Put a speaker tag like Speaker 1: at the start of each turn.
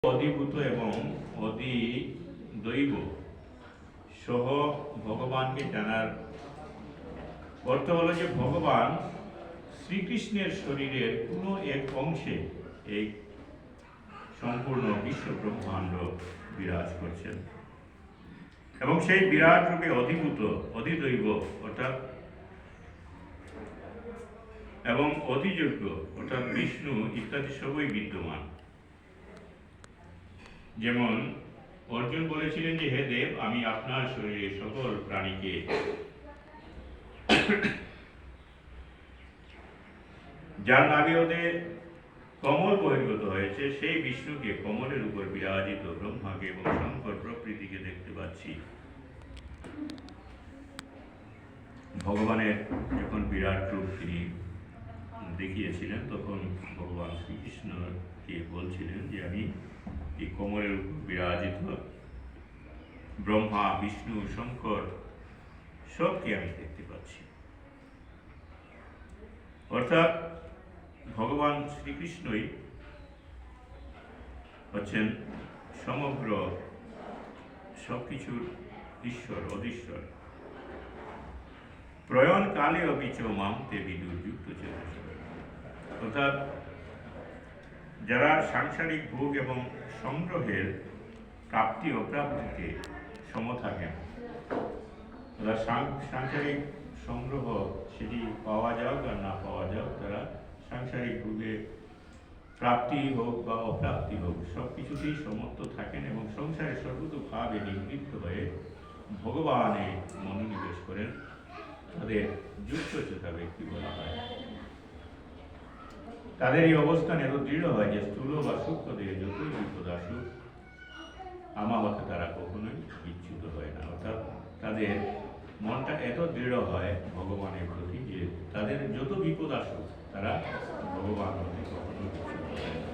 Speaker 1: অধিভূত এবং অধিদৈব সহ ভগবানকে জানার অর্থ হলো যে ভগবান শ্রীকৃষ্ণের শরীরের কোনো এক অংশে এই সম্পূর্ণ বিশ্ব ব্রহ্মাণ্ড বিরাজ করছেন এবং সেই বিরাট রূপে অধিভূত অধিদৈব অর্থাৎ এবং অধিযোগ্য অর্থাৎ বিষ্ণু ইত্যাদি সবই বিদ্যমান। যেমন অর্জুন বলেছিলেন যে হে দেব, আমি আপনার শরীরে সকল প্রাণীকে যার নাভি হতে কমল বহির্গত হয়েছে সেই বিষ্ণুকে কমলের উপর বিরাজিত ব্রহ্মাকে এবং শঙ্কর প্রকৃতিকে দেখতে পাচ্ছি। ভগবানের যখন বিরাট রূপ তিনি দেখিয়েছিলেন তখন ভগবান শ্রীকৃষ্ণকে বলছিলেন যে আমি এই কমলের উপর বিরাজিত ব্রহ্মা বিষ্ণু শঙ্কর সবকে আমি দেখতে পাচ্ছি। অর্থাৎ ভগবান শ্রীকৃষ্ণই হচ্ছেন সমগ্র সবকিছুর ঈশ্বর অধীশ্বর। প্রয়ণ কালে অবিচ মামতে বিদুর যুক্ত চেতস। অর্থাৎ যারা সাংসারিক ভোগ এবং সংগ্রহের প্রাপ্তি অপ্রাপ্তিতে সম থাকেন, তারা সাংসারিক সংগ্রহ সেটি পাওয়া যাক আর না পাওয়া যাক, তারা সাংসারিক ভোগে প্রাপ্তি হোক বা অপ্রাপ্তি হোক সব কিছুতেই সমর্থ থাকেন এবং সংসারে সর্বতোভাবে নিবৃত্ত হয়ে ভগবানে মনোনিবেশ করেন। তাদের যুক্তচেতা ব্যক্তি বলা হয়। তাদের এই অবস্থান এত দৃঢ় হয় যে স্থূল বা সূক্ষ্ম দেহে যতই বিপদ আসুক আমার মতে তারা কখনোই বিচ্যুত হয় না। অর্থাৎ তাদের মনটা এত দৃঢ় হয় ভগবানের প্রতি যে তাদের যত বিপদ আসুক তারা ভগবান হতে কখনো বিচ্যুত হয় না।